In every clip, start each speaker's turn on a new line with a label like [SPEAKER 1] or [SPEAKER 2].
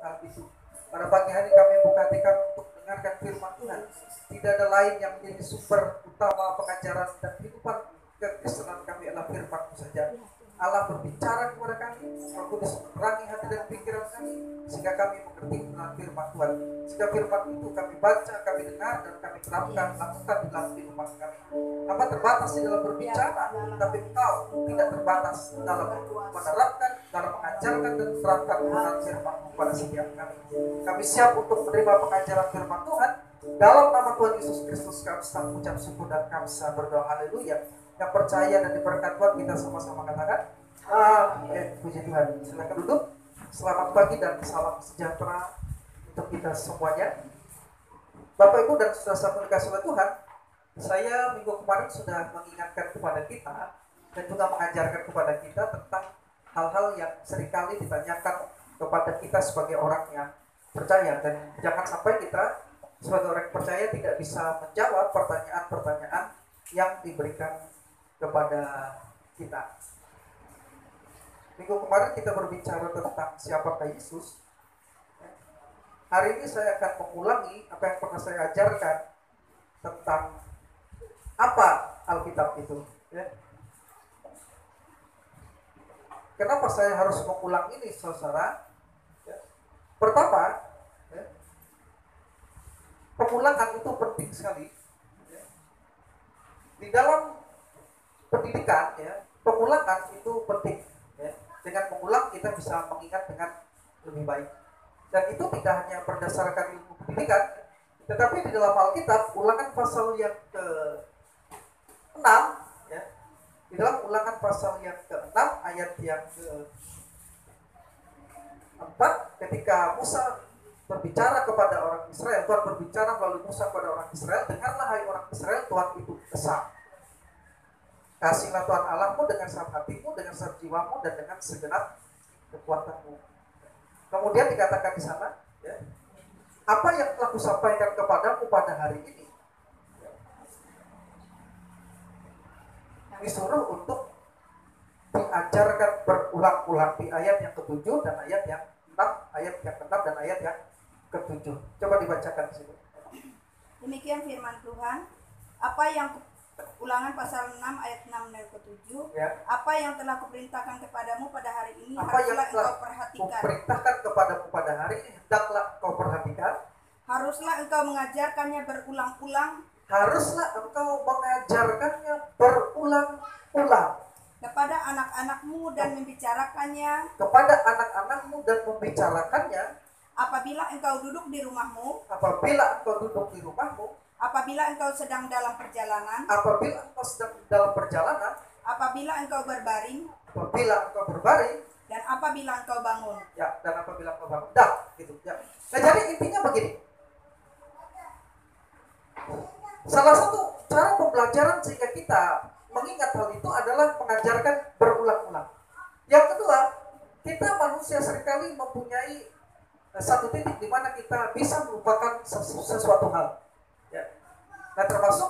[SPEAKER 1] hal itu. Pada pagi hari kami buka hati kami untuk mendengarkan firman Tuhan. Tidak ada lain yang menjadi sumber utama pengajaran dan kehidupan kekristenan kami adalah firman-Mu saja. Allah berbicara kepada kami, Roh Kudus menerangi hati dan pikiran kami, sehingga kami mengerti tentang firman Tuhan. Sehingga firman itu kami baca, kami dengar, dan kami terapkan, lakukan di dalam kehidupan kami. Hamba terbatas di dalam berbicara, tapi Engkau tidak terbatas dalam menerapkan, dalam mengajarkan dan menerapkan tentang firman kepada setiap kami. Kami siap untuk menerima pengajaran firman Tuhan. Dalam nama Tuhan Yesus Kristus kami sedang mengucap syukur dan kami sedang berdoa. Haleluya. Yang percaya dan diberkati Tuhan, kita sama-sama katakan amin. Puji Tuhan. Silakan duduk. Selamat pagi dan salam sejahtera untuk kita semuanya. Bapak Ibu dan saudara-saudara dikasihi oleh Tuhan, saya minggu kemarin sudah mengingatkan kepada kita dan juga mengajarkan kepada kita tentang hal-hal yang seringkali ditanyakan kepada kita sebagai orang yang percaya, dan jangan sampai kita sebagai orang yang percaya tidak bisa menjawab pertanyaan-pertanyaan yang diberikan kepada kita. Minggu kemarin kita berbicara tentang siapakah Yesus. Hari ini saya akan mengulangi apa yang pernah saya ajarkan tentang apa Alkitab itu. Kenapa saya harus mengulang ini, saudara? Pertama, pengulangan itu penting sekali. Di dalam pendidikan, pengulangan itu penting. Dengan mengulang kita bisa mengingat dengan lebih baik. Dan itu tidak hanya berdasarkan ilmu pendidikan, tetapi di dalam Alkitab, ulangan pasal yang ke-6, di dalam ulangan pasal yang ke-6 ayat yang ke-4, ketika Musa berbicara kepada orang Israel, Tuhan berbicara melalui Musa kepada orang Israel, dengarlah hai orang Israel, Tuhan itu esa. Kasihlah Tuhan Allahmu dengan segenap hatimu, dengan segenap jiwamu, dan dengan segenap kekuatanmu. Kemudian dikatakan di sana, apa yang telah kusampaikan kepadamu pada hari ini, disuruh untuk diajarkan berulang-ulang di ayat yang ke-7 dan ayat yang 6, ayat yang ke-6 dan ayat yang ke-7. Coba dibacakan di situ.
[SPEAKER 2] Demikian firman Tuhan. Apa yang Ulangan pasal 6 ayat 6 dan ke-7. Apa yang telah kuperintahkan kepadamu pada hari ini, haruslah engkau perhatikan.
[SPEAKER 1] Kuperintahkan kepadamu pada hari ini, hendaklah engkau perhatikan.
[SPEAKER 2] Haruslah engkau mengajarkannya berulang-ulang.
[SPEAKER 1] Haruslah engkau mengajarkannya berulang-ulang.
[SPEAKER 2] Kepada anak-anakmu dan membicarakannya.
[SPEAKER 1] Kepada anak-anakmu dan membicarakannya.
[SPEAKER 2] Apabila engkau duduk di rumahmu.
[SPEAKER 1] Apabila engkau duduk di rumahmu.
[SPEAKER 2] Apabila engkau sedang dalam perjalanan.
[SPEAKER 1] Apabila engkau sedang dalam perjalanan.
[SPEAKER 2] Apabila engkau berbaring.
[SPEAKER 1] Apabila engkau berbaring.
[SPEAKER 2] Dan apabila engkau bangun.
[SPEAKER 1] Ya, dan apabila engkau bangun. Dah, gitu. Ya. Nah, jadi intinya begini. Salah satu cara pembelajaran sehingga kita mengingat hal itu adalah mengajarkan berulang-ulang. Yang kedua, kita manusia seringkali mempunyai satu titik di mana kita bisa melupakan sesuatu hal. Nah, termasuk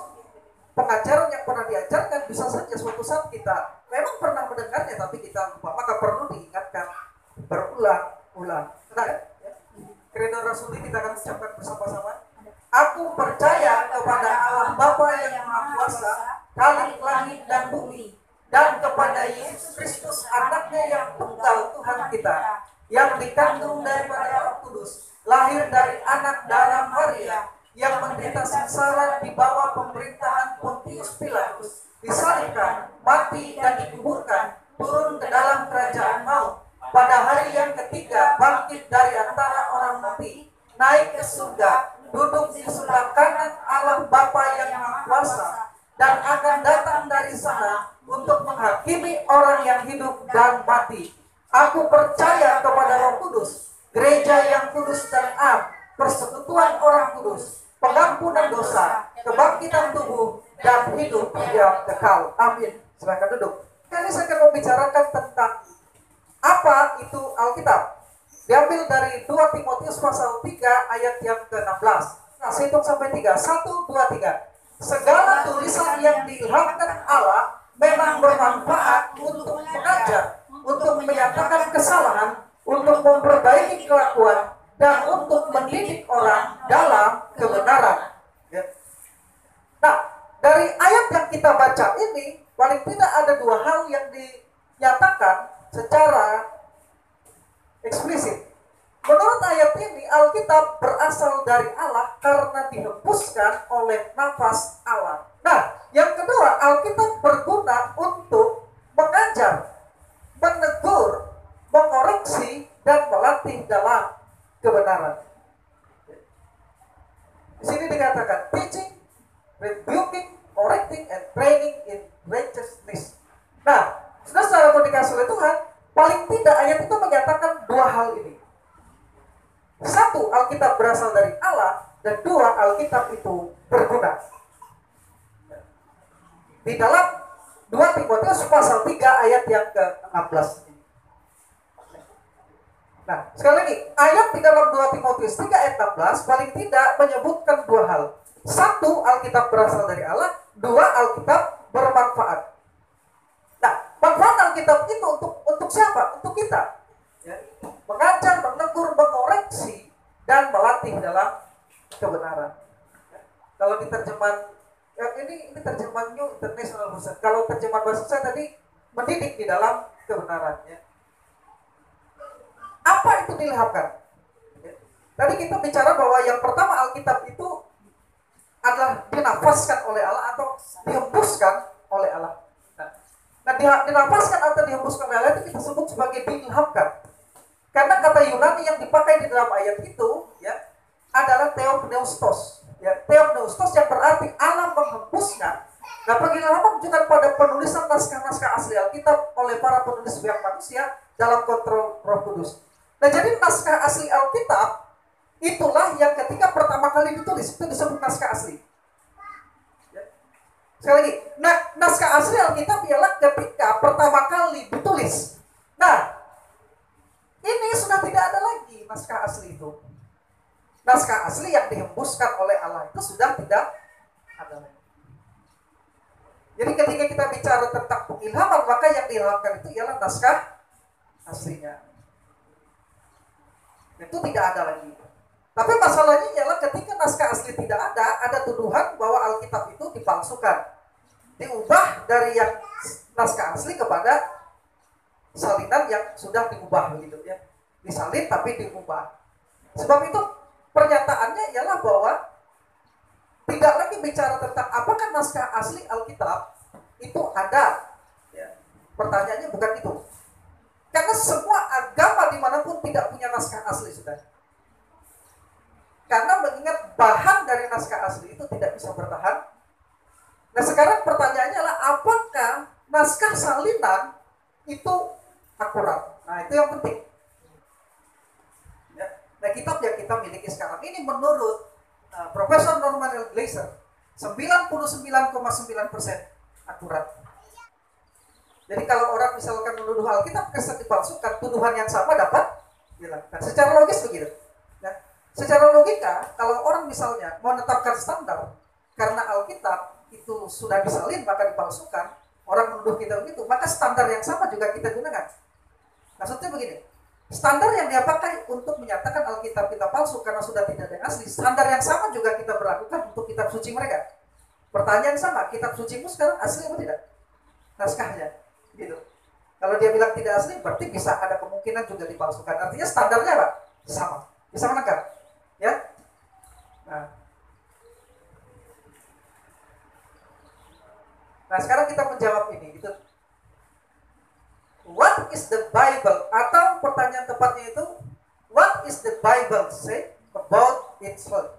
[SPEAKER 1] pengajaran yang pernah diajarkan bisa saja suatu saat kita memang pernah mendengarnya tapi kita lupa, maka perlu diingatkan berulang-ulang. Nah, Credo Rasuli kita akan ucapkan bersama-sama. Aku percaya kepada Allah Bapa yang Maha Kuasa, Khalik langit dan bumi, dan kepada Yesus Kristus anaknya yang tunggal Tuhan kita, yang dikandung daripada Roh Kudus, lahir dari anak darah Maria, yang menderita sengsara di bawah pemerintahan Pontius Pilatus, disalibkan, mati dan dikuburkan, turun ke dalam kerajaan maut, pada hari yang ketiga bangkit dari antara orang mati, naik ke surga, duduk di sebelah kanan Allah Bapa yang Maha Kuasa, dan akan datang dari sana untuk menghakimi orang yang hidup dan mati. Aku percaya kepada Roh Kudus, gereja yang kudus dan am, persekutuan orang kudus, pengampunan dosa, kebangkitan tubuh, dan hidup yang kekal. Amin. Silakan duduk. Kali saya akan membicarakan tentang apa itu Alkitab. Diambil dari 2 Timotius pasal 3 ayat yang ke-16. Nah, saya hitung sampai 3. 1, 2, 3. Segala tulisan yang diilhamkan Allah memang bermanfaat untuk mengajar, untuk menyatakan kesalahan, untuk memperbaiki kelakuan, dan untuk mendidik orang dalam kebenaran. Ya. Nah, dari ayat yang kita baca ini, paling tidak ada dua hal yang dinyatakan secara eksplisit. Menurut ayat ini, Alkitab berasal dari Allah karena dihembuskan oleh nafas Allah. Nah, yang kedua, Alkitab berguna untuk mengajar, menegur, mengoreksi, dan melatih dalam kebenaran. Di sini dikatakan teaching, rebuking, correcting, and training in righteousness. Nah, saudara mau dikasih oleh Tuhan, paling tidak ayat itu menyatakan dua hal ini. Satu, Alkitab berasal dari Allah, dan dua, Alkitab itu berguna. Di dalam 2 Timotius pasal 3 ayat yang ke-16. Nah, sekali lagi, ayat di dalam 2 Timotius 3 ayat 16 paling tidak menyebutkan dua hal. Satu, Alkitab berasal dari Allah. Dua, Alkitab bermanfaat. Nah, manfaat Alkitab itu untuk siapa? Untuk kita. Ya. Mengajar, menegur, mengoreksi, dan melatih dalam kebenaran. Ya. Kalau di terjemahan, ya ini terjemahan New International Version. Kalau terjemahan bahasa saya tadi, mendidik di dalam kebenaran. Ya. Apa itu diilhamkan? Ya. Tadi kita bicara bahwa yang pertama Alkitab itu adalah dinafaskan oleh Allah atau dihembuskan oleh Allah. Nah, dinafaskan atau dihembuskan oleh Allah itu kita sebut sebagai diilhamkan. Karena kata Yunani yang dipakai di dalam ayat itu ya adalah theopneustos. Ya, theopneustos yang berarti Allah menghembuskan. Nah, pengilhaman juga pada penulisan naskah-naskah asli Alkitab oleh para penulis pihak manusia dalam kontrol Roh Kudus. Nah, jadi naskah asli Alkitab itulah yang ketika pertama kali ditulis itu disebut naskah asli. Ya. Sekali lagi, nah naskah asli Alkitab ialah ketika pertama kali ditulis. Nah, ini sudah tidak ada lagi naskah asli itu. Naskah asli yang dihembuskan oleh Allah itu sudah tidak ada lagi. Jadi ketika kita bicara tentang pengilhaman, maka yang diilhamkan itu ialah naskah aslinya. Itu tidak ada lagi. Tapi masalahnya ialah ketika naskah asli tidak ada tuduhan bahwa Alkitab itu dipalsukan. Diubah dari yang naskah asli kepada salinan yang sudah diubah begitu ya. Disalin tapi diubah. Sebab itu pernyataannya ialah bahwa tidak lagi bicara tentang apakah naskah asli Alkitab itu ada. Ya. Pertanyaannya bukan itu. Karena semua agama dimanapun tidak punya naskah asli sudah. Karena mengingat bahan dari naskah asli itu tidak bisa bertahan. Nah sekarang pertanyaannya adalah apakah naskah salinan itu akurat? Nah itu yang penting. Ya. Nah kitab yang kita miliki sekarang ini menurut Profesor Norman L. Glaser 99,9% akurat. Jadi kalau orang misalkan menuduh Alkitab kesan dipalsukan, tuduhan yang sama dapat dilakukan. Secara logis begitu. Ya. Secara logika, kalau orang misalnya mau menetapkan standar karena Alkitab itu sudah disalin maka dipalsukan, orang menuduh kita begitu, maka standar yang sama juga kita gunakan. Maksudnya begini, standar yang dia pakai untuk menyatakan Alkitab kita palsu karena sudah tidak ada yang asli, standar yang sama juga kita berlakukan untuk kitab suci mereka. Pertanyaan sama, kitab sucimu sekarang asli atau tidak? Naskahnya, gitu. Kalau dia bilang tidak asli, berarti bisa ada kemungkinan juga dipalsukan. Artinya standarnya apa? Sama. Bisa menangkap? Ya? Nah, sekarang kita menjawab ini. Gitu. What is the Bible? Atau pertanyaan tepatnya itu, what is the Bible say about itself?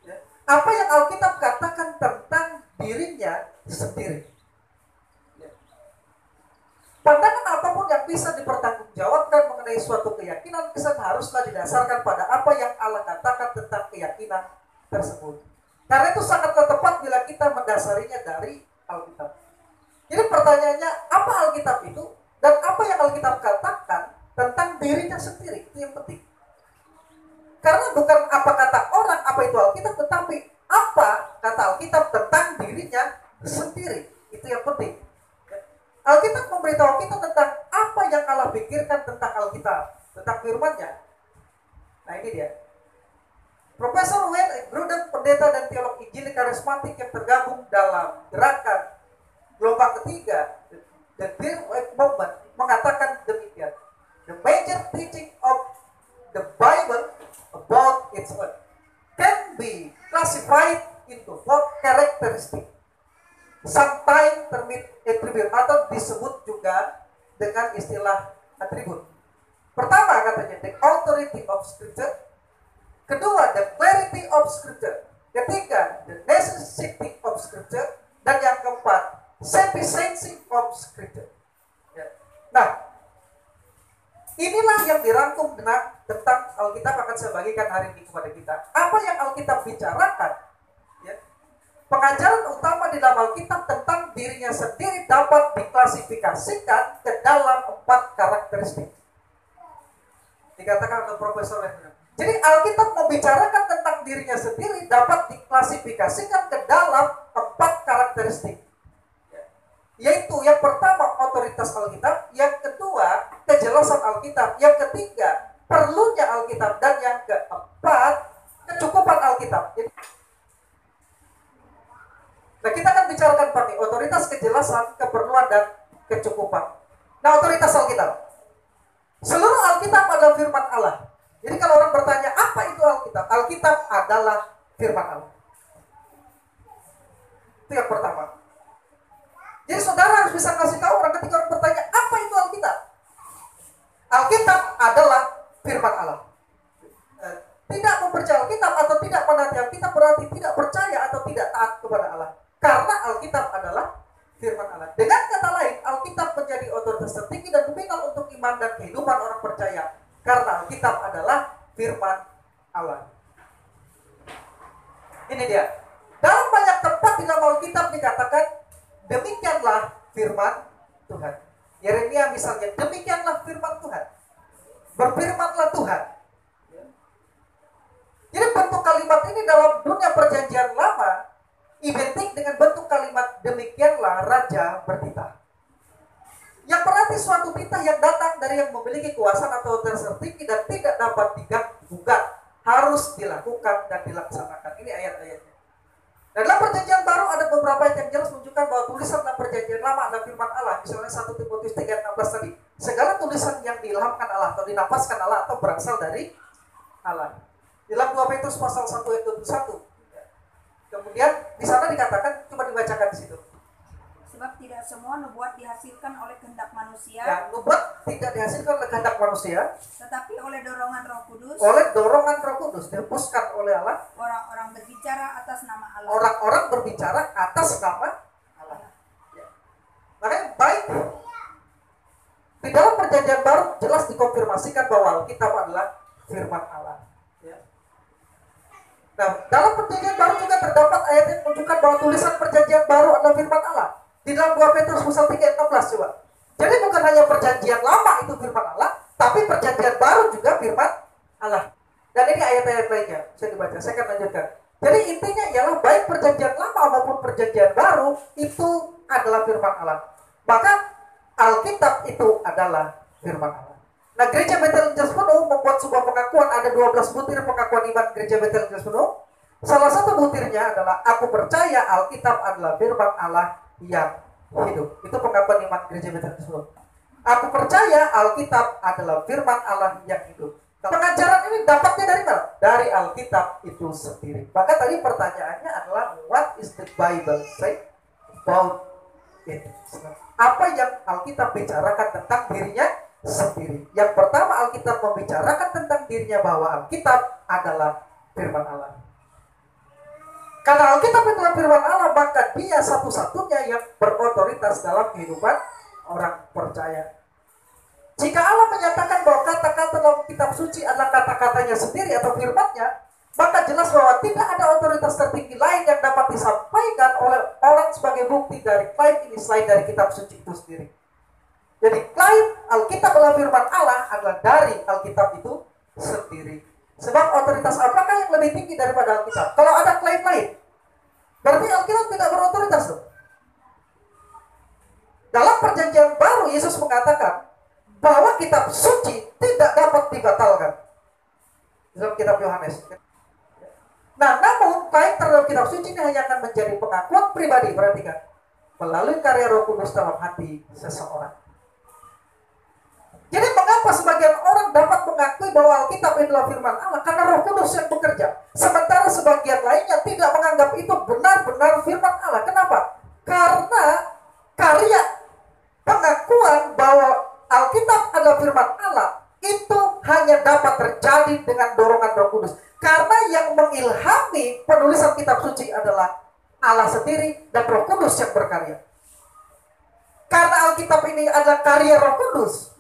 [SPEAKER 1] Ya. Apa yang Alkitab katakan tentang dirinya sendiri? Ya. Pandangan apapun yang bisa dipertanggungjawabkan mengenai suatu keyakinan haruslah didasarkan pada apa yang Allah katakan tentang keyakinan tersebut. Karena itu sangatlah tepat bila kita mendasarinya dari Alkitab. Jadi pertanyaannya, apa Alkitab itu? Dan apa yang Alkitab katakan tentang dirinya sendiri? Itu yang penting. Karena bukan apa kata orang, apa itu Alkitab, tetapi apa kata Alkitab tentang dirinya sendiri. Itu yang penting. Alkitab memberitahu kita tentang apa yang Allah pikirkan tentang Alkitab, tentang firman-Nya. Nah ini ini dia. Profesor Wayne Grudem, pendeta dan teolog Injil karismatik yang tergabung dalam gerakan gelombang ketiga, The Third Wave Movement, mengatakan demikian. The major teaching of the Bible about its word can be classified into 4 characteristics. Sometimes termit attribute atau disebut juga dengan istilah atribut. Pertama katanya the authority of scripture. Kedua the clarity of scripture. Ketiga the necessity of scripture. Dan yang keempat sufficiency of scripture. Ya. Nah, inilah yang dirangkum tentang Alkitab akan saya bagikan hari ini kepada kita. Apa yang Alkitab bicarakan? Ya. Pengajaran utama di dalam Alkitab tentang dirinya sendiri dapat diklasifikasikan ke dalam 4 karakteristik. Dikatakan oleh Profesor Wayne. Jadi Alkitab membicarakan tentang dirinya sendiri dapat diklasifikasikan ke dalam 4 karakteristik. Yaitu yang pertama otoritas Alkitab, yang kedua kejelasan Alkitab, yang ketiga perlunya Alkitab, dan yang keempat kecukupan Alkitab. Nah, kita akan bicarakan pakai otoritas, kejelasan, keperluan, dan kecukupan. Nah, otoritas Alkitab. Seluruh Alkitab adalah firman Allah. Jadi kalau orang bertanya, apa itu Alkitab? Alkitab adalah firman Allah. Itu yang pertama. Jadi saudara harus bisa kasih tahu orang ketika orang bertanya, apa itu Alkitab? Alkitab adalah firman Allah. Tidak mempercayai Alkitab atau tidak menaati Alkitab berarti tidak percaya atau tidak taat kepada Allah. Karena Alkitab adalah firman Allah. Dengan kata lain, Alkitab menjadi otoritas tertinggi dan bimbingan untuk iman dan kehidupan orang percaya. Karena Alkitab adalah firman Allah. Ini dia. Dalam banyak tempat di dalam Alkitab dikatakan, demikianlah firman Tuhan. Yeremia misalnya, demikianlah firman Tuhan. Berfirmanlah Tuhan. Jadi bentuk kalimat ini dalam dunia perjanjian lama identik dengan bentuk kalimat demikianlah raja bertitah. Yang berarti suatu titah yang datang dari yang memiliki kuasa atau otoritas tertinggi dan tidak dapat digugat, harus dilakukan dan dilaksanakan. Ini ayat-ayatnya. Dan dalam perjanjian baru ada beberapa ayat yang jelas menunjukkan bahwa tulisan dalam perjanjian lama adalah firman Allah. Misalnya 1 Timotius 3:16 tadi. Segala tulisan yang diilhamkan Allah atau dinapaskan Allah atau berasal dari Allah. Dalam 2 Petrus pasal 1 ayat 21. Kemudian di sana dikatakan, coba dibacakan di situ.
[SPEAKER 2] Sebab tidak semua nubuat dihasilkan oleh kehendak manusia.
[SPEAKER 1] Ya, nubuat tidak dihasilkan oleh kehendak manusia,
[SPEAKER 2] tetapi oleh dorongan Roh Kudus.
[SPEAKER 1] Oleh dorongan Roh Kudus, dihembuskan oleh Allah.
[SPEAKER 2] Orang-orang berbicara atas nama Allah.
[SPEAKER 1] Orang-orang berbicara atas nama Allah. Ya. Makanya baik di dalam perjanjian baru jelas dikonfirmasikan bahwa Alkitab adalah firman Allah. Ya. Nah, dalam perjanjian baru juga terdapat ayat yang menunjukkan bahwa tulisan perjanjian baru adalah firman Allah. Di dalam 2 Petrus pasal 3:16 coba. Jadi bukan hanya perjanjian lama itu firman Allah, tapi perjanjian baru juga firman Allah. Dan ini ayat-ayat lainnya, saya dibaca, saya akan lanjutkan. Jadi intinya ialah baik perjanjian lama maupun perjanjian baru itu adalah firman Allah. Maka Alkitab itu adalah firman Allah. Nah, Gereja Bethel Injil Penuh membuat sebuah pengakuan, ada 12 butir pengakuan iman Gereja Bethel Injil Penuh. Salah satu butirnya adalah aku percaya Alkitab adalah firman Allah yang hidup. Itu pengakuan iman Gereja Bethel Injil Penuh. Aku percaya Alkitab adalah firman Allah yang hidup. Pengajaran ini dapatnya dari mana? Dari Alkitab itu sendiri. Maka tadi pertanyaannya adalah what is the Bible say about it? Apa yang Alkitab bicarakan tentang dirinya sendiri? Yang pertama, Alkitab membicarakan tentang dirinya bahwa Alkitab adalah firman Allah. Karena Alkitab adalah firman Allah, maka dia satu-satunya yang berotoritas dalam kehidupan orang percaya. Jika Allah menyatakan bahwa kata-kata dalam kitab suci adalah kata-katanya sendiri atau firman-Nya, maka jelas bahwa tidak ada otoritas tertinggi lain yang dapat disampaikan oleh orang sebagai bukti dari klaim ini selain dari kitab suci itu sendiri. Jadi klaim Alkitab adalah firman Allah adalah dari Alkitab itu sendiri. Sebab otoritas apakah yang lebih tinggi daripada Alkitab? Kalau ada klaim lain, berarti Alkitab tidak berotoritas tuh. Dalam perjanjian baru Yesus mengatakan bahwa kitab suci tidak dapat dibatalkan. dalam kitab Yohanes. Nah, namun baik terhadap kitab suci ini hanya akan menjadi pengakuan pribadi, perhatikan, melalui karya Roh Kudus dalam hati seseorang. Jadi mengapa sebagian orang dapat mengakui bahwa Alkitab adalah firman Allah? Karena Roh Kudus yang bekerja. Sementara sebagian lainnya tidak menganggap itu benar-benar firman Allah. Kenapa? Karena karya pengakuan bahwa Alkitab adalah firman Allah itu hanya dapat terjadi dengan dorongan Roh Kudus. Karena yang mengilhami penulisan kitab suci adalah Allah sendiri dan Roh Kudus yang berkarya. Karena Alkitab ini adalah karya Roh Kudus,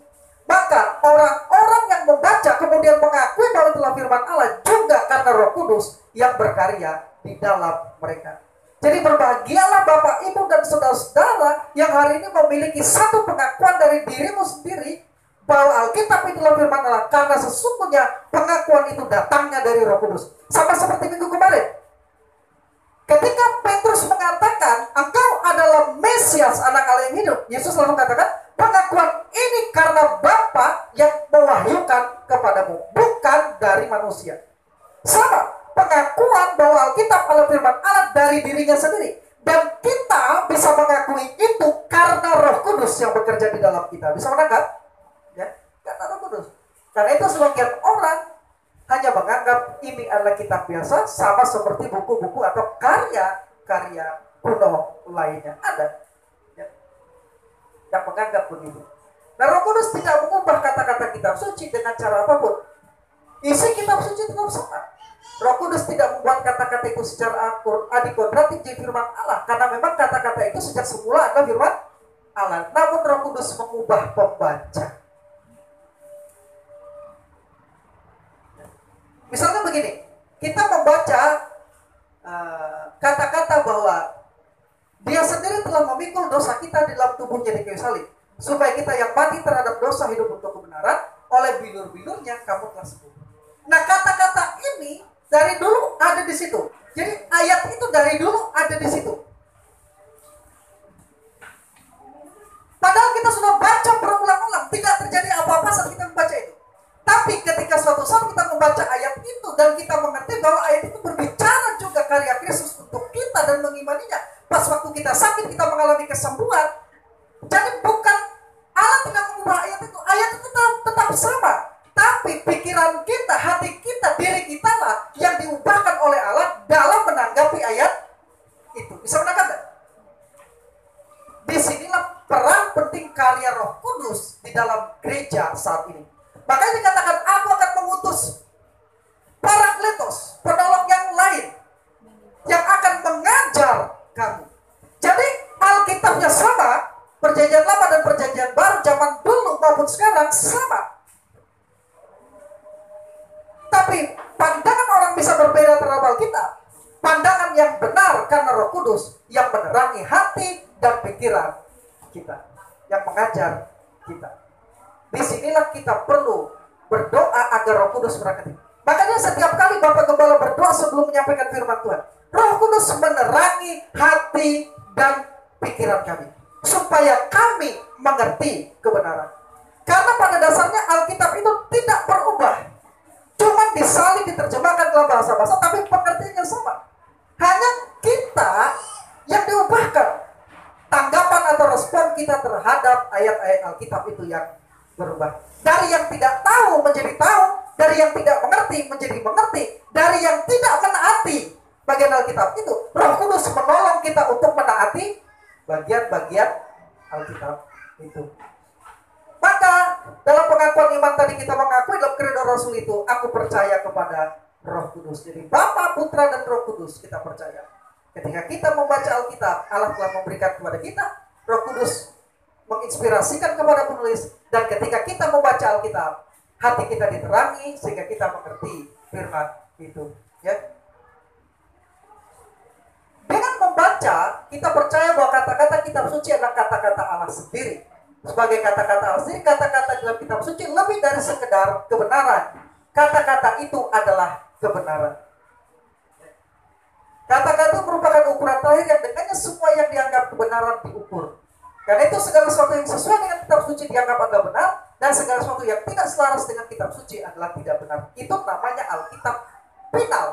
[SPEAKER 1] maka orang-orang yang membaca kemudian mengakui bahwa itulah firman Allah juga karena Roh Kudus yang berkarya di dalam mereka. Jadi berbahagialah Bapak, Ibu, dan saudara-saudara yang hari ini memiliki satu pengakuan dari dirimu sendiri bahwa Alkitab itulah firman Allah, karena sesungguhnya pengakuan itu datangnya dari Roh Kudus. Sama seperti minggu kemarin, ketika Petrus mengatakan engkau adalah Mesias, anak Allah yang hidup, Yesus lalu katakan pengakuan ini karena Bapa yang mewahyukan kepadamu, bukan dari manusia. Sama, pengakuan bahwa Alkitab adalah firman Allah dari dirinya sendiri. Dan kita bisa mengakui itu karena Roh Kudus yang bekerja di dalam kita. Bisa menangkap? Ya, karena Roh Kudus. Karena itu sebagian orang hanya menganggap ini adalah kitab biasa, sama seperti buku-buku atau karya-karya kuno lainnya. Ada yang menganggap begitu. Nah, Roh Kudus tidak mengubah kata-kata kitab suci dengan cara apapun. Isi kitab suci tetap sama. Roh Kudus tidak membuat kata-kata itu secara adikodratif jadi firman Allah, karena memang kata-kata itu sejak semula adalah firman Allah. Namun Roh Kudus mengubah pembaca. Misalnya begini, kita membaca kata-kata bahwa Dia sendiri telah memikul dosa kita di dalam tubuhnya di kayu salib, supaya kita yang mati terhadap dosa hidup untuk kebenaran, oleh bilur-bilurnya kamu telah sembuh. Nah, kata-kata ini dari dulu ada di situ. Jadi ayat itu dari dulu ada di situ. Padahal kita sudah baca berulang-ulang, tidak terjadi apa-apa saat kita membaca itu. Tapi ketika suatu saat kita membaca ayat itu dan kita mengerti bahwa ayat itu berbicara juga karya Kristus untuk kita dan mengimaninya. Pas waktu kita sakit, kita mengalami kesembuhan. Jadi bukan Allah tidak mengubah ayat itu tetap sama. Tapi pikiran kita, hati kita, diri kita lah yang diubahkan oleh Allah dalam menanggapi ayat itu. Bisa menangkap tak? Disinilah peran penting karya Roh Kudus di dalam gereja saat ini. Makanya dikatakan aku akan mengutus Parakletos, penolong yang lain yang akan mengajar kamu. Jadi Alkitabnya sama, perjanjian lama dan perjanjian baru, zaman dulu maupun sekarang sama. Tapi pandangan orang bisa berbeda terhadap Alkitab. Pandangan yang benar karena Roh Kudus yang menerangi hati dan pikiran kita, yang mengajar kita. Disinilah kita perlu berdoa agar Roh Kudus berkati. Makanya setiap kali Bapak Gembala berdoa sebelum menyampaikan firman Tuhan, Roh Kudus menerangi hati dan pikiran kami, supaya kami mengerti kebenaran. Karena pada dasarnya Alkitab itu tidak berubah, cuma disalin, diterjemahkan dalam bahasa-bahasa, tapi pengertiannya sama. Hanya kita yang diubahkan tanggapan atau respon kita terhadap ayat-ayat Alkitab itu yang berubah. Dari yang tidak tahu menjadi tahu, dari yang tidak mengerti menjadi mengerti, dari yang tidak menaati bagian Alkitab itu, Roh Kudus menolong kita untuk menaati bagian-bagian Alkitab itu. Maka dalam pengakuan iman tadi kita mengakui dalam Credo Rasul itu, aku percaya kepada Roh Kudus. Jadi Bapa, Putra, dan Roh Kudus kita percaya. Ketika kita membaca Alkitab, Allah telah memberikan kepada kita, Roh Kudus menginspirasikan kepada penulis, dan ketika kita membaca Alkitab, hati kita diterangi sehingga kita mengerti firman itu. Ya. Dengan membaca, kita percaya bahwa kata-kata kitab suci adalah kata-kata Allah sendiri. Sebagai kata-kata Allah sendiri, kata-kata dalam kitab suci lebih dari sekedar kebenaran. Kata-kata itu adalah kebenaran. Kata-kata itu merupakan ukuran terakhir yang dengannya semua yang dianggap kebenaran diukur. Karena itu segala sesuatu yang sesuai dengan kitab suci dianggap adalah benar, dan segala sesuatu yang tidak selaras dengan kitab suci adalah tidak benar. Itu namanya Alkitab final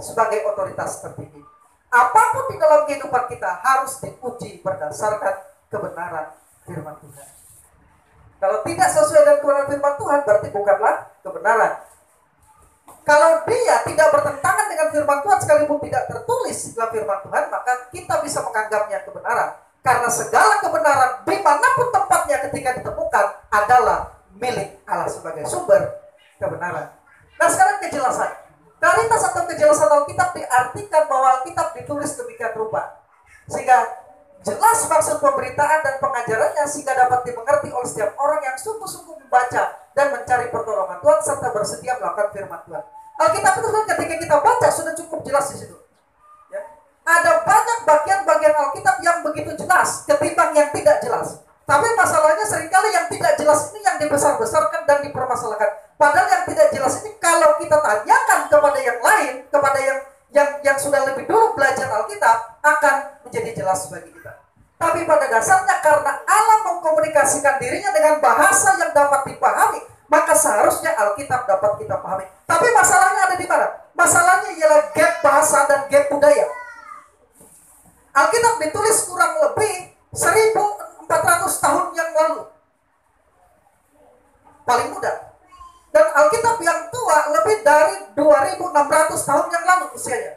[SPEAKER 1] sebagai otoritas tertinggi. Apapun di dalam kehidupan kita harus diuji berdasarkan kebenaran firman Tuhan. Kalau tidak sesuai dengan kebenaran firman Tuhan, berarti bukanlah kebenaran. Kalau dia tidak bertentangan dengan firman Tuhan, sekalipun tidak tertulis dalam firman Tuhan, maka kita bisa menganggapnya kebenaran. Karena segala kebenaran dimanapun tempatnya ketika ditemukan adalah milik Allah sebagai sumber kebenaran. Nah sekarang kejelasan. Kualitas atau kejelasan Alkitab diartikan bahwa Alkitab ditulis demikian rupa. Sehingga jelas maksud pemberitaan dan pengajarannya sehingga dapat dimengerti oleh setiap orang yang sungguh-sungguh membaca dan mencari pertolongan Tuhan serta bersedia melakukan firman Tuhan. Alkitab itu ketika kita baca sudah cukup jelas di situ. Ya. Ada banyak bagian-bagian Alkitab yang begitu jelas ketimbang yang tidak jelas. Tapi masalahnya seringkali yang tidak jelas ini yang dibesar-besarkan dan dipermasalahkan. Padahal yang tidak jelas ini kalau kita tanyakan kepada yang lain, kepada yang sudah lebih dulu belajar Alkitab, akan menjadi jelas bagi kita. Tapi pada dasarnya karena Allah mengkomunikasikan dirinya dengan bahasa yang dapat dipahami, maka seharusnya Alkitab dapat kita pahami. Tapi masalahnya ada di mana? Masalahnya ialah gap bahasa dan gap budaya. Alkitab ditulis kurang lebih 1400 tahun yang lalu. Paling mudah. Dan Alkitab yang tua lebih dari 2600 tahun yang lalu usianya.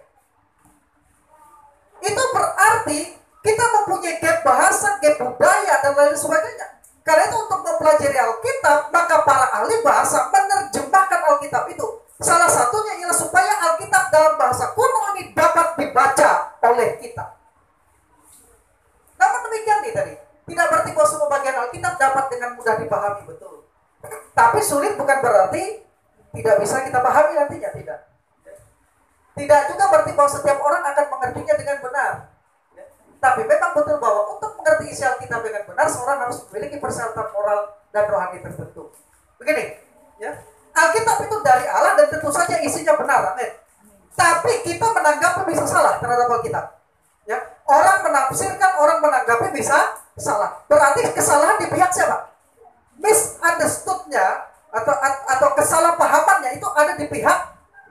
[SPEAKER 1] Itu berarti kita mempunyai gap bahasa, gap budaya, dan lain sebagainya. Karena itu untuk mempelajari Alkitab, maka para ahli bahasa menerjemahkan Alkitab itu. Salah satunya ialah supaya Alkitab dalam bahasa kuno ini dapat dibaca oleh kita. Namun demikian nih tadi, tidak berarti bahwa semua bagian Alkitab dapat dengan mudah dipahami, betul. Tapi sulit bukan berarti tidak bisa kita pahami nantinya, tidak. Tidak juga berarti bahwa setiap orang akan mengertinya dengan benar. Tapi memang betul bahwa untuk mengerti isi Alkitab dengan benar, seorang harus memiliki persyaratan moral dan rohani tertentu. Begini, ya. Alkitab itu dari Allah dan tentu saja isinya benar, amin. Tapi kita menanggapi bisa salah terhadap Alkitab. Ya, orang menafsirkan, orang menanggapi bisa salah. Berarti kesalahan di pihak siapa? Misunderstood-nya atau kesalahpahamannya itu ada di pihak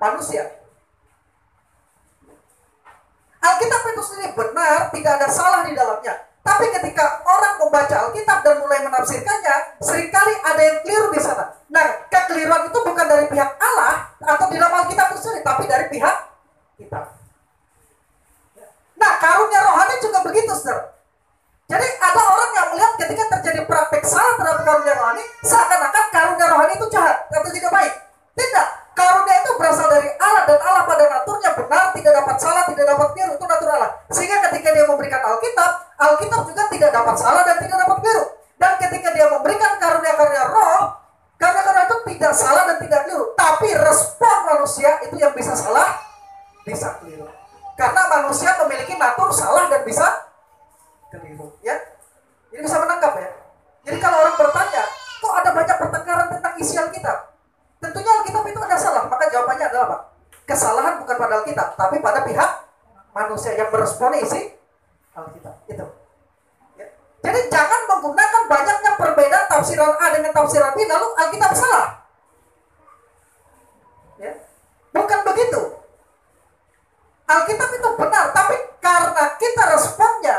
[SPEAKER 1] manusia. Alkitab itu sendiri benar, tidak ada salah di dalamnya. Tapi ketika orang membaca Alkitab dan mulai menafsirkannya, seringkali ada yang keliru di sana. Nah, kekeliruan itu bukan dari pihak Allah atau di dalam Alkitab itu sendiri, tapi dari pihak kita. Nah, karunia rohani juga begitu, saudara. Jadi ada orang yang melihat ketika terjadi praktek salah terhadap karunia rohani, seakan-akan karunia rohani itu jahat atau tidak baik. Tidak, karunia itu berasal dari Allah dan Allah pada naturnya benar, tidak dapat salah, tidak dapat keliru, itu natur Allah. Sehingga ketika dia memberikan Alkitab, Alkitab juga tidak dapat salah dan tidak dapat keliru. Dan ketika dia memberikan karunia-karunia roh, karunia-karunia itu tidak salah dan tidak keliru. Tapi respon manusia itu yang bisa salah, bisa keliru. Karena manusia memiliki natur salah dan bisa keliru, ya. Jadi bisa menangkap ya. Jadi kalau orang bertanya, kok ada banyak pertengkaran tentang isi Alkitab? Tentunya Alkitab itu ada salah, maka jawabannya adalah apa? Kesalahan bukan pada Alkitab, tapi pada pihak manusia yang meresponi isi Alkitab. Itu. Ya. Jadi jangan menggunakan banyaknya perbedaan tafsiran A dengan tafsiran B, lalu Alkitab salah. Ya. Bukan begitu. Alkitab itu benar, tapi karena kita responnya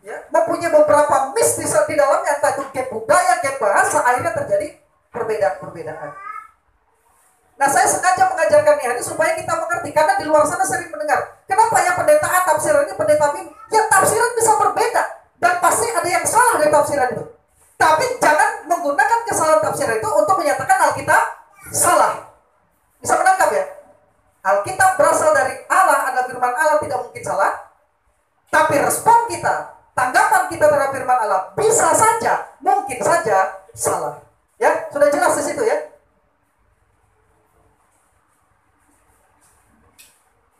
[SPEAKER 1] ya, mempunyai beberapa miss di dalamnya, entah itu gap budaya, gap bahasa, akhirnya terjadi perbedaan-perbedaan. Nah, saya sengaja mengajarkan ini supaya kita mengerti, karena di luar sana sering mendengar, kenapa ya pendeta A tafsirannya, pendeta B, ya tafsiran bisa berbeda, dan pasti ada yang salah dari tafsiran itu. Tapi jangan menggunakan kesalahan tafsiran itu untuk menyatakan Alkitab salah. Bisa menangkap ya? Alkitab berasal dari Allah, adalah firman Allah, tidak mungkin salah. Tapi respon kita, tanggapan kita terhadap firman Allah bisa saja, mungkin saja salah. Ya, sudah jelas di situ ya.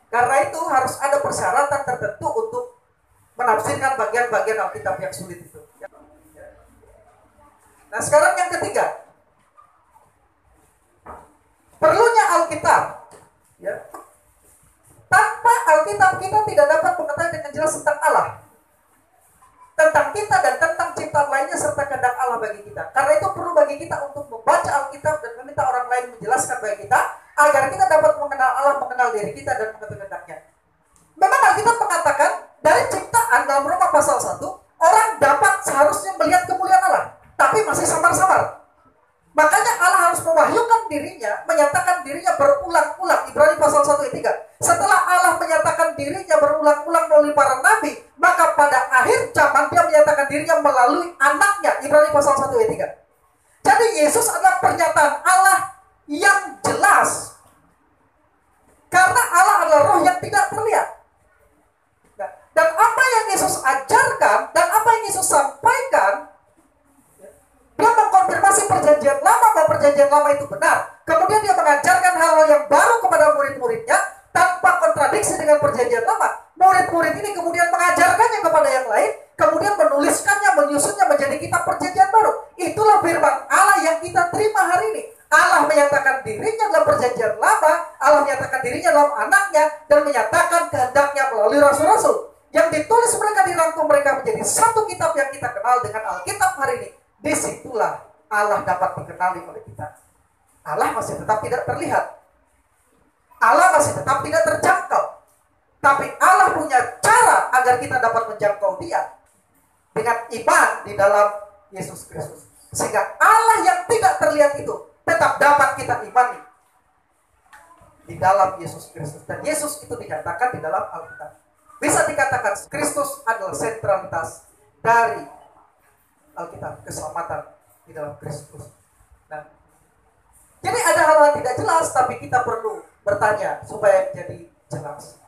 [SPEAKER 1] Karena itu harus ada persyaratan tertentu untuk menafsirkan bagian-bagian Alkitab yang sulit itu. Nah, sekarang yang ketiga, perlunya Alkitab. Ya. Tanpa Alkitab kita tidak dapat mengetahui dengan jelas tentang Allah, tentang kita dan tentang ciptaan permintaan lainnya serta kehendak Allah bagi kita. Karena itu perlu bagi kita untuk membaca Alkitab dan meminta orang lain menjelaskan bagi kita, agar kita dapat mengenal Allah, mengenal diri kita, dan mengerti kehendaknya. Memang Alkitab mengatakan dari ciptaan dalam Roma pasal 1, orang dapat seharusnya melihat kemuliaan Allah, tapi masih samar-samar. Makanya Allah harus mewahyukan dirinya, menyatakan dirinya berulang-ulang. Ibrani pasal 1 ayat 3. Setelah Allah menyatakan dirinya berulang-ulang melalui para nabi, maka pada akhir zaman dia menyatakan dirinya melalui anaknya. Ibrani pasal 1 ayat 3. Jadi Yesus adalah pernyataan Allah yang jelas. Karena Allah adalah roh yang tidak terlihat. Dan apa yang Yesus ajarkan, dan apa yang Yesus sampaikan, dia mengkonfirmasi perjanjian lama bahwa perjanjian lama itu benar. Kemudian dia mengajarkan hal-hal yang baru kepada murid-muridnya tanpa kontradiksi dengan perjanjian lama. Murid-murid ini kemudian mengajarkannya kepada yang lain, kemudian menuliskannya, menyusunnya menjadi kitab perjanjian baru. Itulah firman Allah yang kita terima hari ini. Allah menyatakan dirinya dalam perjanjian lama, Allah menyatakan dirinya dalam anaknya, dan menyatakan kehendaknya melalui rasul-rasul. Yang ditulis mereka, dirangkum mereka menjadi satu kitab yang kita kenal dengan Alkitab hari ini. Disitulah Allah dapat dikenali oleh kita. Allah masih tetap tidak terlihat. Allah masih tetap tidak terjangkau. Tapi Allah punya cara agar kita dapat menjangkau Dia dengan iman di dalam Yesus Kristus. Sehingga Allah yang tidak terlihat itu tetap dapat kita imani di dalam Yesus Kristus. Dan Yesus itu dikatakan di dalam Alkitab. Bisa dikatakan Kristus adalah sentralitas dari Alkitab, keselamatan di dalam Kristus. Nah, jadi ada hal-hal tidak jelas, tapi kita perlu bertanya supaya jadi jelas.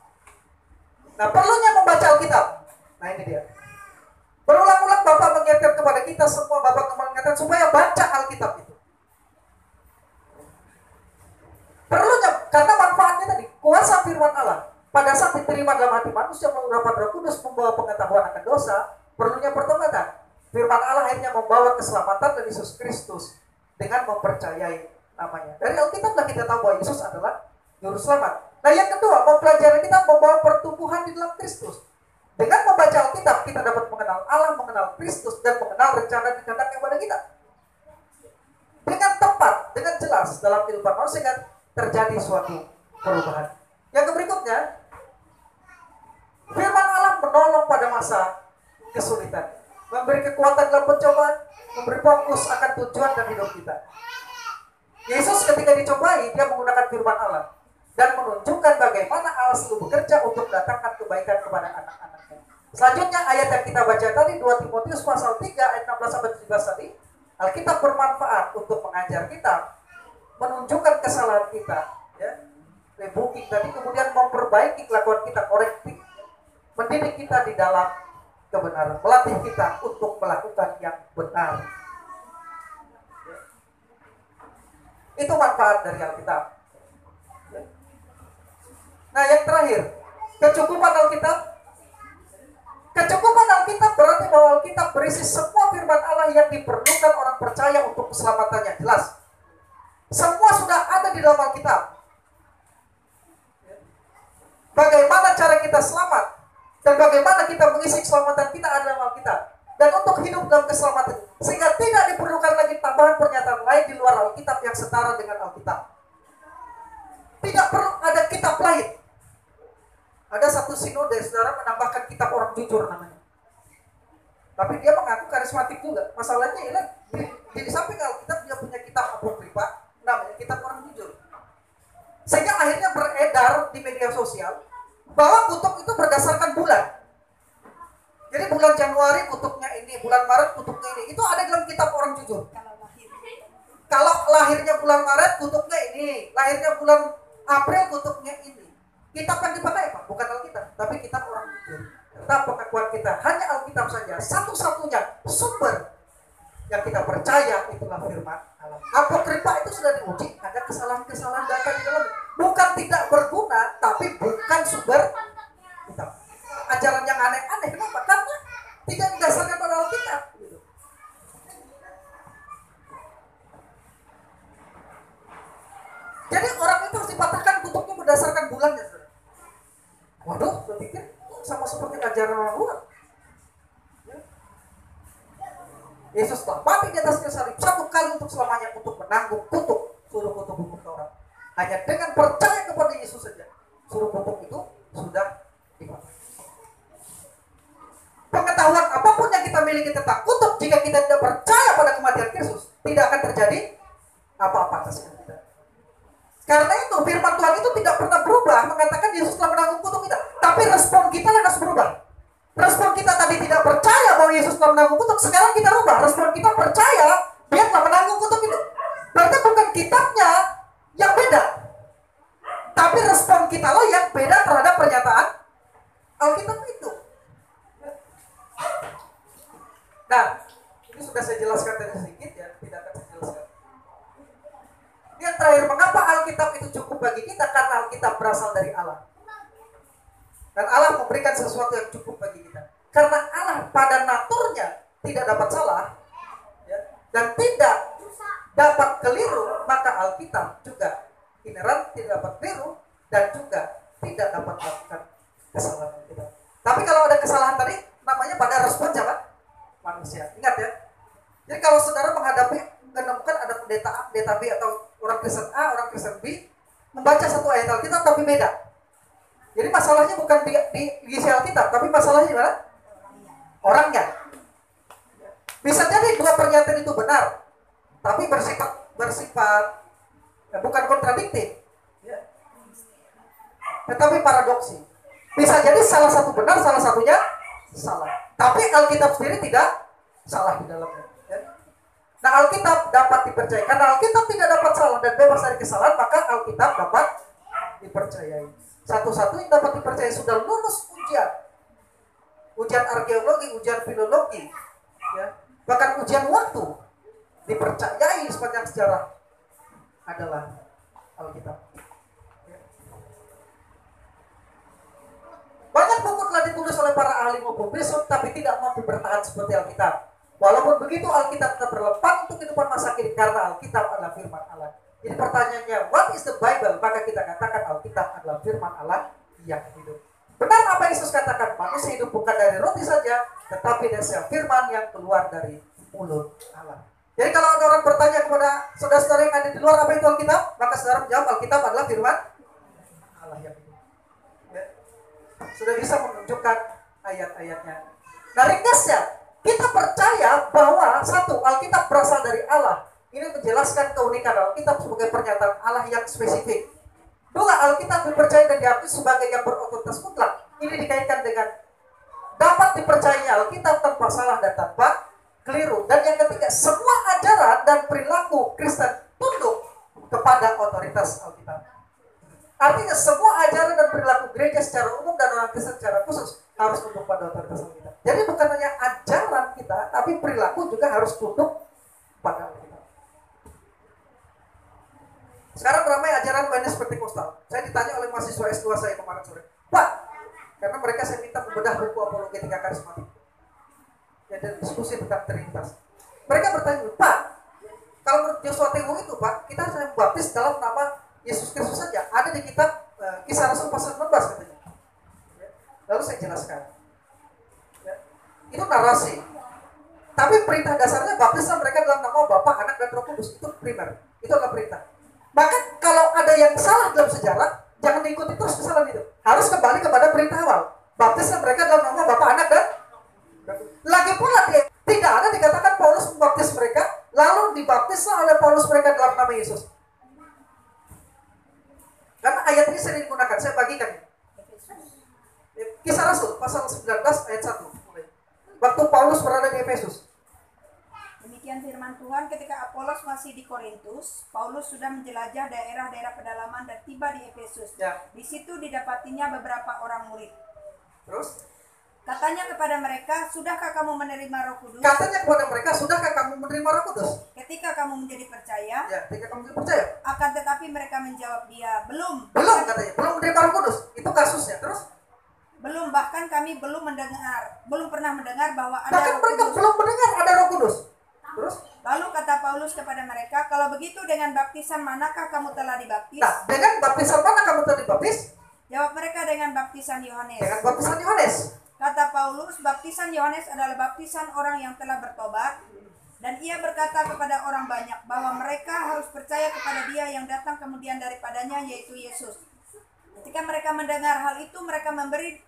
[SPEAKER 1] Nah, perlunya membaca Alkitab. Nah, ini dia. Berulang-ulang Bapak mengingatkan kepada kita semua, Bapak mengingatkan supaya baca Alkitab itu. Perlunya, karena manfaatnya tadi, kuasa firman Allah. Pada saat diterima dalam hati manusia melalui Roh Kudus membawa pengetahuan akan dosa, perlunya pertobatan. Firman Allah akhirnya membawa keselamatan dari Yesus Kristus dengan mempercayai namanya. Dari Alkitab kita tahu bahwa Yesus adalah juru selamat. Nah, yang kedua, mempelajari kita membawa pertumbuhan di dalam Kristus. Dengan membaca Alkitab kita dapat mengenal Allah, mengenal Kristus, dan mengenal rencana dan kehendak yang pada kita. Dengan tepat, dengan jelas dalam kehidupan manusia sehingga terjadi suatu perubahan. Yang berikutnya, firman Allah menolong pada masa kesulitan. Memberi kekuatan dalam pencobaan, memberi fokus akan tujuan dan hidup kita. Yesus ketika dicobai, dia menggunakan firman Allah dan menunjukkan bagaimana Allah selalu bekerja untuk mendatangkan kebaikan kepada anak-anaknya. Selanjutnya ayat yang kita baca tadi, 2 Timotius pasal 3 ayat 16-17 tadi, Alkitab bermanfaat untuk mengajar kita, menunjukkan kesalahan kita, ya, rebooking tadi, kemudian memperbaiki kelakuan kita, korektif, mendidik kita di dalam kebenaran, melatih kita untuk melakukan yang benar. Itu manfaat dari Alkitab. Nah, yang terakhir, kecukupan Alkitab. Kecukupan Alkitab berarti bahwa Alkitab berisi semua firman Allah yang diperlukan orang percaya untuk keselamatannya. Jelas. Semua sudah ada di dalam Alkitab. Bagaimana cara kita selamat dan bagaimana kita mengisi keselamatan kita ada dalam Alkitab. Dan untuk hidup dalam keselamatan, sehingga tidak diperlukan lagi tambahan pernyataan lain di luar Alkitab yang setara dengan Alkitab. Tidak perlu ada kitab lain. Ada satu sinode, saudara, menambahkan kitab orang jujur namanya. Tapi dia mengaku karismatik juga. Masalahnya ialah di samping Alkitab dia punya kitab apokrifa, namanya kitab orang jujur. Sehingga akhirnya beredar di media sosial bahwa kutub itu berdasarkan bulan. Jadi bulan Januari kutubnya ini, bulan Maret kutubnya ini. Itu ada dalam kitab orang jujur. Kalau lahirnya bulan Maret kutubnya ini, lahirnya bulan April kutubnya ini. Kitab yang dipakai apa? Bukan Alkitab, tapi kitab orang jujur. Tetap pengakuan kita hanya Alkitab saja. Satu-satunya sumber yang kita percaya itulah firman Allah. Apokrifa itu sudah diuji, ada kesalahan-kesalahan data di dalamnya. Bukan tidak berguna, tapi bukan sumber kitab. Ajaran yang aneh-aneh, kenapa? Karena tidak didasarkan pada Alkitab. Gitu. Jadi orang itu harus dipatahkan kutubnya berdasarkan bulannya. Waduh, saya pikir sama seperti ajaran orang luar. Ya. Yesus telah mati di atas kayu salib satu kali untuk selamanya untuk menanggung kutuk suruh kutuk hukum Taurat. Hanya dengan percaya kepada Yesus saja suruh kutuk itu sudah dipatahkan. Pengetahuan apapun yang kita miliki tentang kutuk, jika kita tidak percaya pada kematian Yesus, tidak akan terjadi apa-apa atas kita. Karena itu firman Tuhan itu tidak pernah berubah mengatakan Yesus telah menanggung kutuk kita, tapi respon kita harus berubah. Respon kita tadi tidak percaya bahwa Yesus telah menanggung kutuk, sekarang kita rubah. Respon kita percaya Dia telah menanggung kutuk itu. Berarti bukan kitabnya yang beda, tapi respon kita loh yang beda terhadap pernyataan Alkitab itu. Nah, ini sudah saya jelaskan tadi sedikit ya, tidak akan saya jelaskan. Yang terakhir, mengapa Alkitab itu cukup bagi kita? Karena Alkitab berasal dari Allah. Dan Allah memberikan sesuatu yang cukup bagi kita. Karena Allah pada naturnya tidak dapat salah ya, dan tidak dapat keliru, maka Alkitab juga inheran tidak dapat keliru dan juga tidak dapat melakukan kesalahan Alkitab. Tapi kalau ada kesalahan tadi, namanya pada respon siapa? Manusia. Ingat ya. Jadi kalau saudara menemukan ada pendeta A, pendeta B atau orang Kristen A, orang Kristen B membaca satu ayat Alkitab tapi beda. Jadi masalahnya bukan di isi Alkitab, tapi masalahnya di mana? Orangnya. Bisa jadi dua pernyataan itu benar, tapi bersifat bukan kontradiktif, ya. Tetapi paradoksi. Bisa jadi salah satu benar, salah satunya salah. Tapi Alkitab sendiri tidak salah di dalamnya. Ya. Nah, Alkitab dapat dipercaya. Karena Alkitab tidak dapat salah dan bebas dari kesalahan, maka Alkitab dapat dipercayai. Satu-satu yang dapat dipercaya sudah lulus ujian arkeologi, ujian filologi, ya. Bahkan ujian waktu dipercayai sepanjang sejarah adalah Alkitab. Ya. Banyak buku telah ditulis oleh para ahli maupun filsuf, tapi tidak mampu bertahan seperti Alkitab. Walaupun begitu, Alkitab tetap relevan untuk kehidupan masa kini karena Alkitab adalah firman Allah. Jadi pertanyaannya, what is the Bible? Maka kita katakan Alkitab adalah firman Allah yang hidup. Benar apa Yesus katakan, manusia hidup bukan dari roti saja, tetapi dari setiap firman yang keluar dari mulut Allah. Jadi kalau ada orang bertanya kepada saudara-saudara yang ada di luar apa itu Alkitab, maka saudara menjawab Alkitab adalah firman Allah yang hidup. Ya. Sudah bisa menunjukkan ayat-ayatnya. Nah, ringkasnya, kita percaya bahwa satu, Alkitab berasal dari Allah. Ini menjelaskan keunikan Alkitab sebagai pernyataan Allah yang spesifik. Dua, Alkitab dipercaya dan diakui sebagai yang berotoritas mutlak. Ini dikaitkan dengan dapat dipercayanya Alkitab tanpa salah dan tanpa keliru. Dan yang ketiga, semua ajaran dan perilaku Kristen tunduk kepada otoritas Alkitab. Artinya semua ajaran dan perilaku gereja secara umum dan orang Kristen secara khusus harus tunduk pada otoritas Alkitab. Jadi bukan hanya ajaran kita, tapi perilaku juga harus tunduk pada Alkitab. Sekarang ramai ajaran Wednesday Pentekostal. Saya ditanya oleh mahasiswa S2 saya kemarin sore, Pak, karena mereka saya minta membedah buku apologetika karismatik. Ya, dan diskusi tentang Trinitas. Mereka bertanya, Pak, kalau menurut Joshua Teguh itu, Pak, kita harus membaptis dalam nama Yesus Kristus saja. Ada di kitab Kisah Rasul pasal 16 katanya. Ya. Lalu saya jelaskan. Ya. Itu narasi. Tapi perintah dasarnya baptislah mereka dalam nama Bapa, Anak, dan Roh Kudus. Itu primer. Itu adalah perintah. Maka kalau ada yang salah dalam sejarah, jangan diikuti terus kesalahan itu. Harus kembali kepada perintah awal. Baptislah mereka dalam nama Bapa, Anak, dan lagi pula tidak ada dikatakan Paulus membaptis mereka, lalu dibaptislah oleh Paulus mereka dalam nama Yesus. Karena ayat ini sering digunakan, saya bagikan. Kisah Rasul pasal 19 ayat 1. Waktu Paulus berada di Efesus.
[SPEAKER 2] Demikian firman Tuhan, ketika Apolos masih di Korintus, Paulus sudah menjelajah daerah-daerah pedalaman dan tiba di Efesus.
[SPEAKER 1] Ya.
[SPEAKER 2] Di situ didapatinya beberapa orang murid.
[SPEAKER 1] Terus?
[SPEAKER 2] Katanya kepada mereka, sudahkah kamu menerima Roh Kudus?
[SPEAKER 1] Katanya kepada mereka, sudahkah kamu menerima Roh Kudus?
[SPEAKER 2] Ketika kamu menjadi percaya.
[SPEAKER 1] Ya, ketika kamu menjadi percaya.
[SPEAKER 2] Akan tetapi mereka menjawab dia, belum.
[SPEAKER 1] Belum katanya, belum menerima Roh Kudus. Itu kasusnya. Terus?
[SPEAKER 2] Belum, bahkan kami belum pernah mendengar bahwa ada
[SPEAKER 1] bahkan
[SPEAKER 2] Roh
[SPEAKER 1] mereka
[SPEAKER 2] Kudus.
[SPEAKER 1] belum mendengar ada Roh Kudus. Terus?
[SPEAKER 2] Lalu kata Paulus kepada mereka, kalau begitu dengan baptisan manakah kamu telah dibaptis?
[SPEAKER 1] Nah, dengan baptisan mana kamu telah dibaptis?
[SPEAKER 2] Jawab mereka, dengan baptisan Yohanes.
[SPEAKER 1] Dengan baptisan Yohanes.
[SPEAKER 2] Kata Paulus, baptisan Yohanes adalah baptisan orang yang telah bertobat. Dan ia berkata kepada orang banyak bahwa mereka harus percaya kepada Dia yang datang kemudian daripadanya, yaitu Yesus. Ketika mereka mendengar hal itu, mereka memberi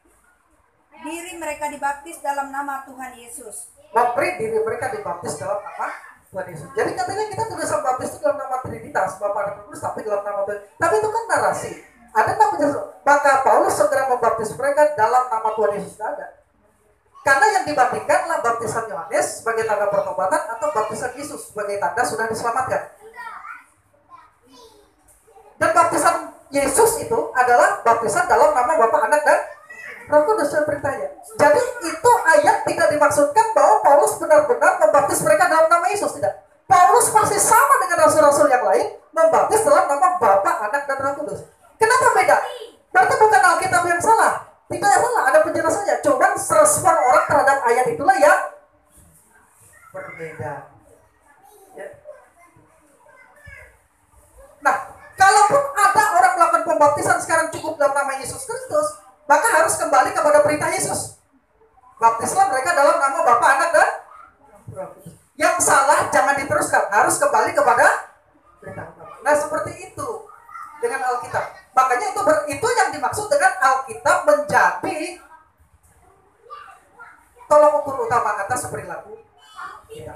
[SPEAKER 2] diri mereka dibaptis dalam nama Tuhan Yesus.
[SPEAKER 1] Memberi diri mereka dibaptis dalam nama Tuhan Yesus. Jadi katanya kita tulis baptis itu dalam nama Trinitas, Bapa dan Roh Kudus, tapi dalam nama Tuhan. Tapi itu kan narasi. Ada nama Yesus. Maka Paulus segera membaptis mereka dalam nama Tuhan Yesus. Tidak ada. Karena yang dibandingkanlah baptisan Yohanes sebagai tanda pertobatan atau baptisan Yesus sebagai tanda sudah diselamatkan. Dan baptisan Yesus itu adalah baptisan dalam nama Bapa, Anak, dan Roh Kudus perintahnya. Jadi itu ayat tidak dimaksudkan bahwa Paulus benar-benar membaptis mereka dalam nama Yesus, tidak. Paulus pasti sama dengan rasul-rasul yang lain membaptis dalam nama Bapa, Anak, dan Roh Kudus. Kenapa beda? Berarti bukan Alkitab yang salah. Tidak salah, ada penjelasannya. Cuma respon orang terhadap ayat itulah yang berbeda. Ya. Nah, kalaupun ada orang melakukan pembaptisan sekarang cukup dalam nama Yesus Kristus, maka harus kembali kepada perintah Yesus. Baptislah mereka dalam nama Bapa, Anak, dan Roh Kudus. Yang salah jangan diteruskan, harus kembali kepada perintah. Nah, seperti itu dengan Alkitab. Makanya itu yang dimaksud dengan Alkitab menjadi tolong ukur utama atas perilaku kita.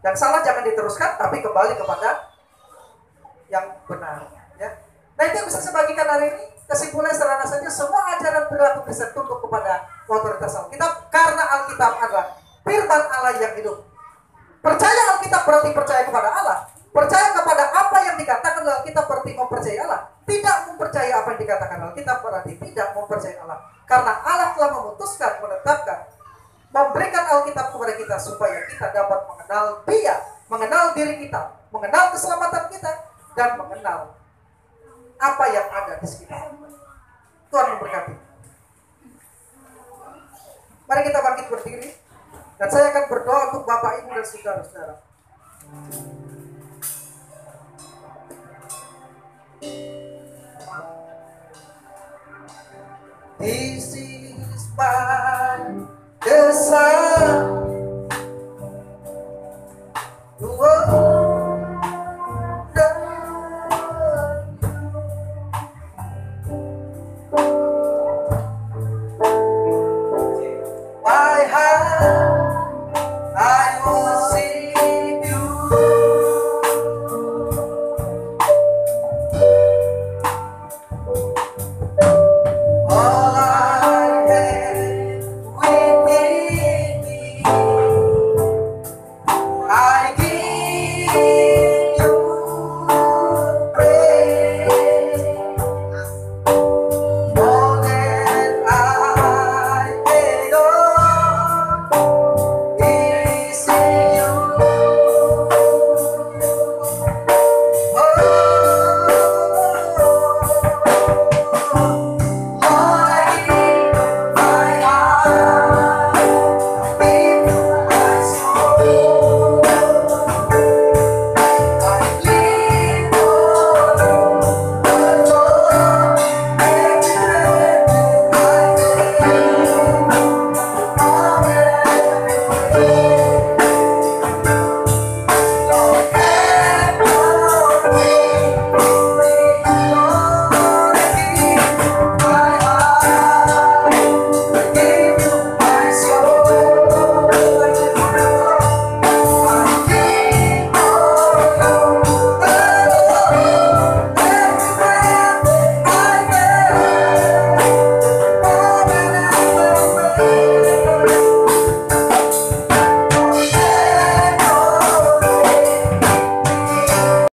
[SPEAKER 1] Dan salah jangan diteruskan, tapi kembali kepada yang benar. Ya. Nah, itu yang bisa saya bagikan hari ini. Kesimpulannya sederhana saja, semua ajaran perilaku Kristen tunduk kepada otoritas Alkitab karena Alkitab adalah firman Allah yang hidup. Percaya Alkitab berarti percaya kepada Allah. Percaya kepada apa yang dikatakan Alkitab berarti mempercayai Allah. Tidak mempercayai apa yang dikatakan Alkitab berarti tidak mempercayai Allah. Karena Allah telah memutuskan, menetapkan, memberikan Alkitab kepada kita supaya kita dapat mengenal Dia, mengenal diri kita, mengenal keselamatan kita, dan mengenal apa yang ada di sekitar. Tuhan memberkati. Mari kita bangkit berdiri. Dan saya akan berdoa untuk Bapak, Ibu, dan saudara-saudara. This is my desire.